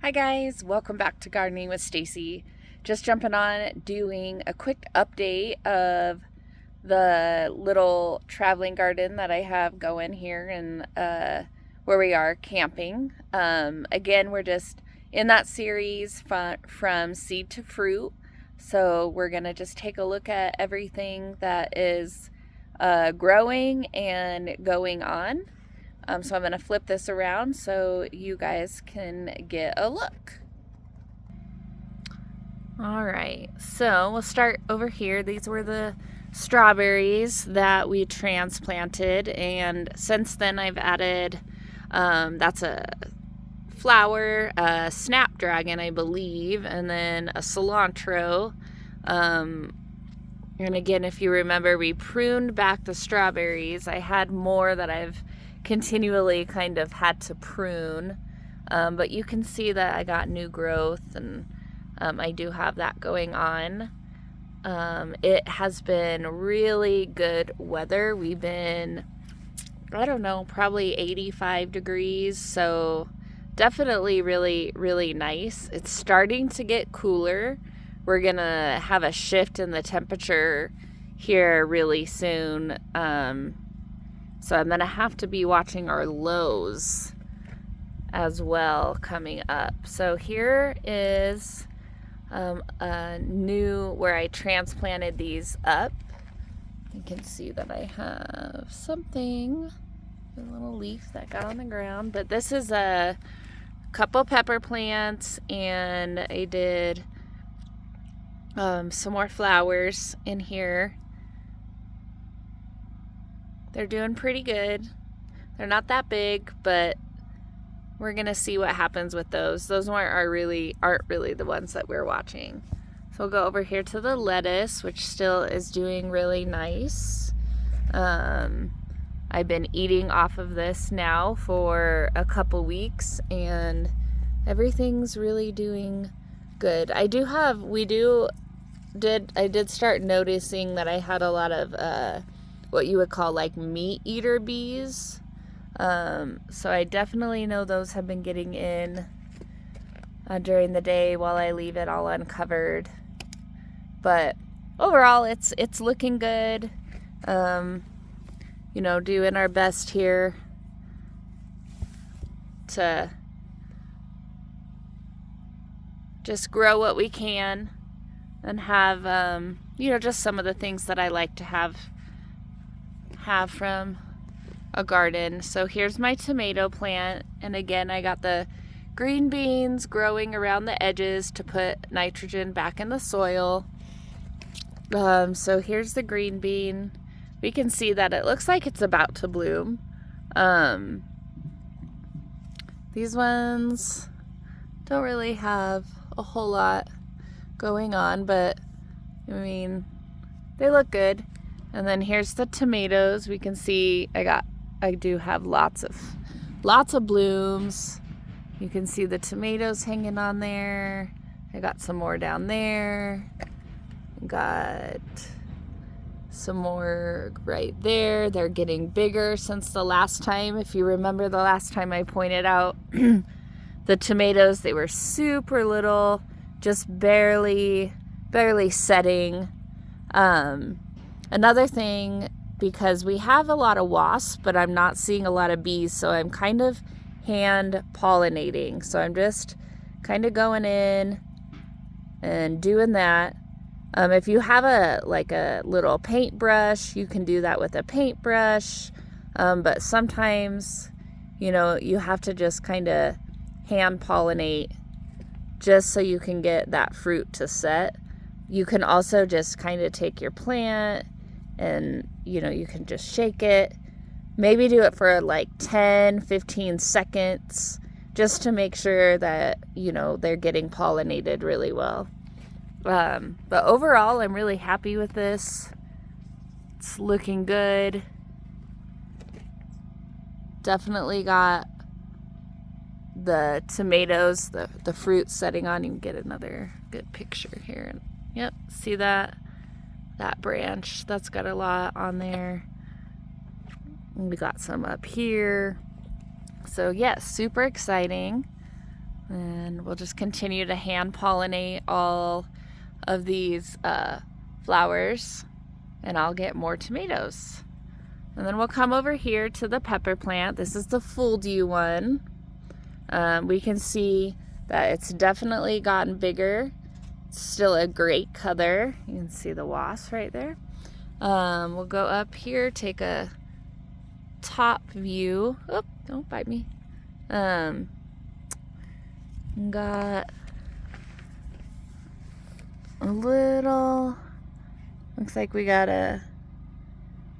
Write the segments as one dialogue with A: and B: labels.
A: Hi guys, welcome back to Gardening with Stacy. Just jumping on doing a quick update of the little traveling garden that I have going here in where we are camping. Again, we're just in that series from seed to fruit. So we're gonna just take a look at everything that is growing and going on. So I'm going to flip this around so you guys can get a look. All right, so we'll start over here. These were the strawberries that we transplanted, and since then I've added, that's a flower, a snapdragon, I believe, and then a cilantro. And again, if you remember, we pruned back the strawberries. I had more that I've continually kind of had to prune, but you can see that I got new growth, and I do have that going on. It has been really good weather. We've been, I don't know, probably 85 degrees, so definitely really, really nice. It's starting to get cooler. We're gonna have a shift in the temperature here really soon. So I'm going to have to be watching our lows as well coming up. So here is a new, where I transplanted these up. You can see that I have something, a little leaf that got on the ground. But this is a couple pepper plants, and I did some more flowers in here. They're doing pretty good. They're not that big, but we're gonna see what happens with those. Those aren't really the ones that we're watching. So we'll go over here to the lettuce, which still is doing really nice. I've been eating off of this now for a couple weeks, and everything's really doing good. I did start noticing that I had a lot of what you would call like meat eater bees. So I definitely know those have been getting in during the day while I leave it all uncovered. But overall, it's looking good. Doing our best here to just grow what we can and have, just some of the things that I like to have from a garden. So here's my tomato plant, and again I got the green beans growing around the edges to put nitrogen back in the soil. So here's the green bean. We can see that it looks like it's about to bloom. These ones don't really have a whole lot going on, but I mean, they look good. And then here's the tomatoes. We can see I do have lots of blooms. You can see the tomatoes hanging on there. I got some more down there. Got some more right there. They're getting bigger since the last time. If you remember the last time I pointed out the tomatoes, they were super little, just barely setting. Another thing, because we have a lot of wasps, but I'm not seeing a lot of bees, so I'm kind of hand pollinating. So I'm just kind of going in and doing that. If you have a little paintbrush, you can do that with a paintbrush. But sometimes, you have to just kind of hand pollinate just so you can get that fruit to set. You can also just kind of take your plant and, you can just shake it. Maybe do it for like 10, 15 seconds just to make sure that, they're getting pollinated really well. But overall, I'm really happy with this. It's looking good. Definitely got the tomatoes, the fruit setting on. You can get another good picture here. Yep, see that branch? That's got a lot on there. And we got some up here. So yes, super exciting. And we'll just continue to hand pollinate all of these flowers, and I'll get more tomatoes. And then we'll come over here to the pepper plant. This is the full dew one. We can see that it's definitely gotten bigger. It's still a great color. You can see the wasp right there. We'll go up here, take a top view. Oh, don't bite me. Got a little, looks like we got a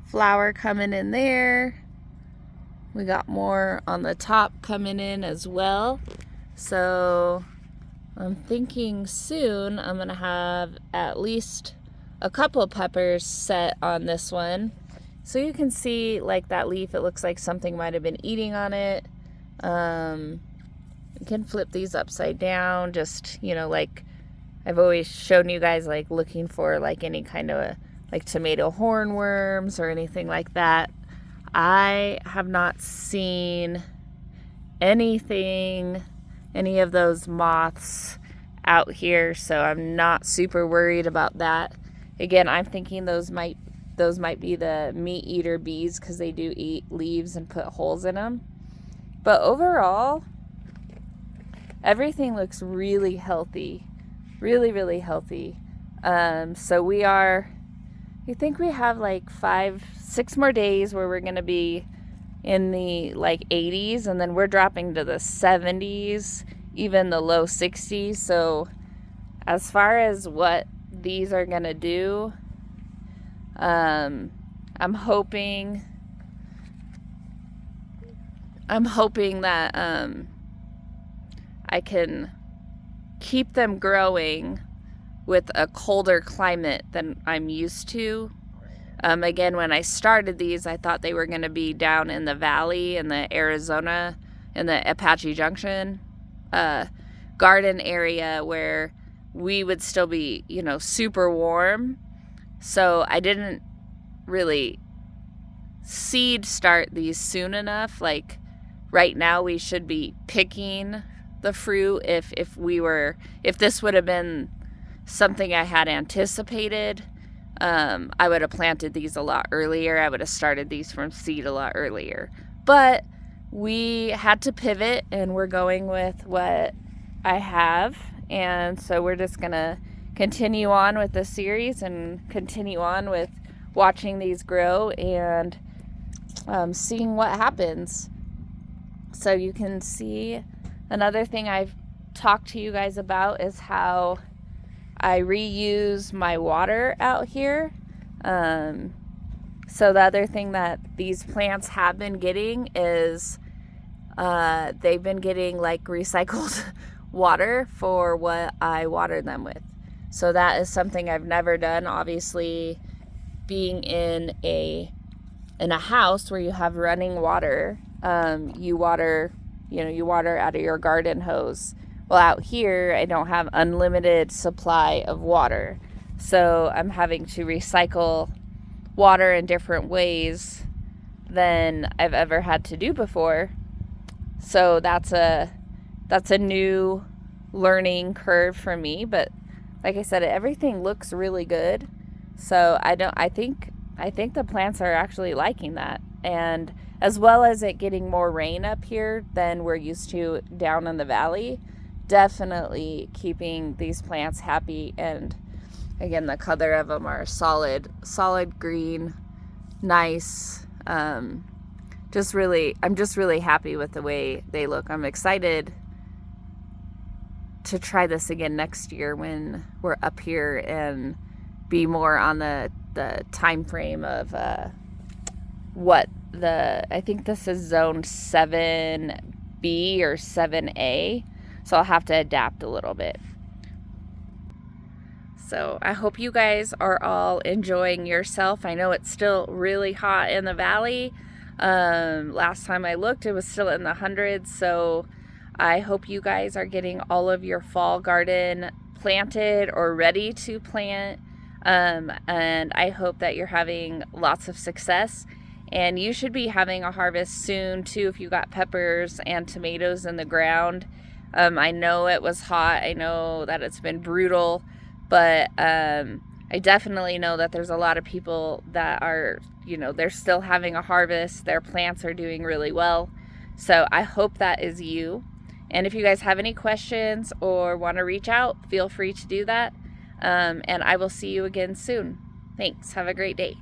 A: flower coming in there. We got more on the top coming in as well. So I'm thinking soon I'm gonna have at least a couple peppers set on this one. So you can see like that leaf, it looks like something might have been eating on it. You can flip these upside down, just, you know, like I've always shown you guys, like looking for like any kind of like tomato hornworms or anything like that. I have not seen anything, any of those moths out here, so I'm not super worried about that. Again, I'm thinking those might be the meat eater bees, because they do eat leaves and put holes in them. But overall, everything looks really healthy, really healthy. So I think we have like 5-6 more days where we're gonna be in the like 80s, and then we're dropping to the 70s, even the low 60s. So as far as what these are gonna do, I'm hoping that I can keep them growing with a colder climate than I'm used to. Again, when I started these, I thought they were going to be down in the valley, in the Arizona, in the Apache Junction garden area, where we would still be, you know, super warm. So I didn't really seed start these soon enough. Like right now we should be picking the fruit if this would have been something I had anticipated. I would have planted these a lot earlier. I would have started these from seed a lot earlier. But we had to pivot, and we're going with what I have. And so we're just going to continue on with the series and continue on with watching these grow and seeing what happens. So you can see another thing I've talked to you guys about is how I reuse my water out here. So the other thing that these plants have been getting is they've been getting like recycled water for what I water them with. So that is something I've never done. Obviously, being in a house where you have running water, you water out of your garden hose. Well, out here, I don't have unlimited supply of water. So I'm having to recycle water in different ways than I've ever had to do before. So that's a new learning curve for me. But like I said, everything looks really good. So I think the plants are actually liking that. And as well as it getting more rain up here than we're used to down in the valley, definitely keeping these plants happy. And again, the color of them are solid green, nice. I'm just really happy with the way they look. I'm excited to try this again next year when we're up here and be more on the time frame of I think this is zone 7B or 7A. So I'll have to adapt a little bit. So I hope you guys are all enjoying yourself. I know it's still really hot in the valley. Last time I looked, it was still in the hundreds. So I hope you guys are getting all of your fall garden planted or ready to plant. And I hope that you're having lots of success. And you should be having a harvest soon too if you got peppers and tomatoes in the ground. I know it was hot. I know that it's been brutal, but I definitely know that there's a lot of people that are, they're still having a harvest. Their plants are doing really well. So I hope that is you. And if you guys have any questions or want to reach out, feel free to do that. And I will see you again soon. Thanks. Have a great day.